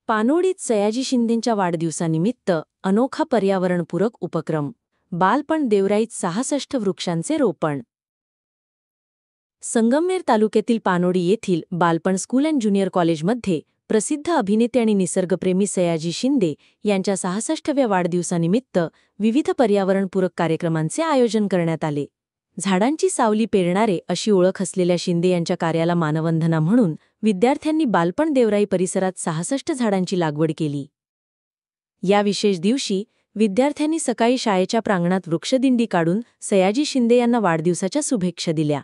पानोडीत सयाजी शिंदेंच्या वाढदिवसानिमित्त अनोखा पर्यावरणपूरक उपक्रम. बालपण देवराईत 66 वृक्षांचे रोपण. संगमनेर तालुक्यातील पानोडी येथील बालपण स्कूल अँड ज्युनियर कॉलेजमध्ये प्रसिद्ध अभिनेते आणि निसर्गप्रेमी सयाजी शिंदे यांच्या 66व्या वाढदिवसानिमित्त विविध पर्यावरणपूरक कार्यक्रमांचे आयोजन करण्यात आले. झाडांची सावली पेरणारे अशी ओळख असलेल्या शिंदे यांच्या कार्याला मानवंदना म्हणून विद्यार्थ्यांनी बालपण देवराई परिसरात 66 झाडांची लागवड केली. या विशेष दिवशी विद्यार्थ्यांनी सकाळी शाळेच्या प्रांगणात वृक्षदिंडी काढून सयाजी शिंदे यांना वाढदिवसाच्या शुभेच्छा दिल्या.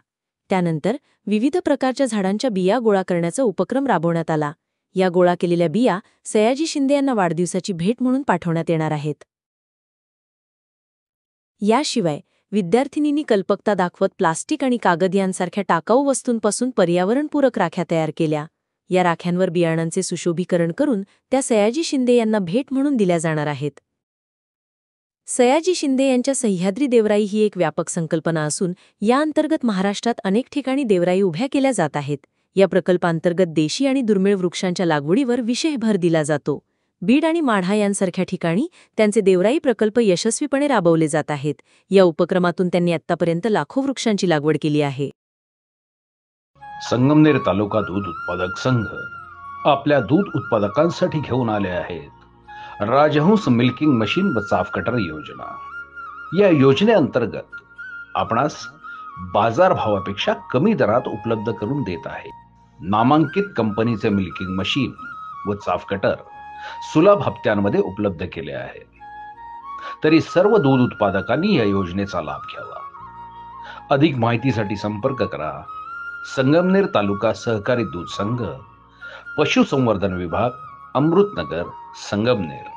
त्यानंतर विविध प्रकारच्या झाडांच्या बिया गोळा करण्याचा उपक्रम राबवण्यात आला. या गोळा केलेल्या बिया सयाजी शिंदे यांना वाढदिवसाची भेट म्हणून पाठवण्यात येणार आहेत. याशिवाय विद्यार्थिनींनी कल्पकता दाखवत प्लास्टिक आणि कागद यांसारख्या टाकाऊ वस्तूंपासून पर्यावरणपूरक राख्या तयार केल्या. या राख्यांवर बियाणांचे सुशोभीकरण करून त्या सयाजी शिंदे यांना भेट म्हणून दिल्या जाणार आहेत. सयाजी शिंदे यांच्या सह्याद्री देवराई ही एक व्यापक संकल्पना असून या अंतर्गत महाराष्ट्रात अनेक ठिकाणी देवराई उभ्या केल्या जात आहेत. या प्रकल्पांतर्गत देशी आणि दुर्मिळ वृक्षांच्या लागवडीवर विशेष भर दिला जातो. बीड आणि माढा यांसारख्या ठिकाणी त्यांचे देवराई प्रकल्प यशस्वीपणे राबवले जात आहेत. या उपक्रमातून त्यांनी आत्तापर्यंत लाखो वृक्षांची लागवड केली आहे. संगमनेर तालुका दूध उत्पादक संघ आपल्या दूध उत्पादकांसाठी घेऊन आले आहेत राजहंस मिल्किंग मशीन व चाफ कटर योजना. या योजनेअंतर्गत आपणास बाजारभावापेक्षा कमी दरात उपलब्ध करून देत आहे. नामांकित कंपनीचे मिल्किंग मशीन व चाफ कटर सुलभ हप्त्यांमध्ये उपलब्ध केले आहे. तरी सर्व दूध उत्पादकांनी या योजनेचा लाभ घ्यावा. अधिक माहितीसाठी संपर्क करा संगमनेर तालुका सहकारी दूध संघ, पशुसंवर्धन विभाग, अमृतनगर, संगमनेर.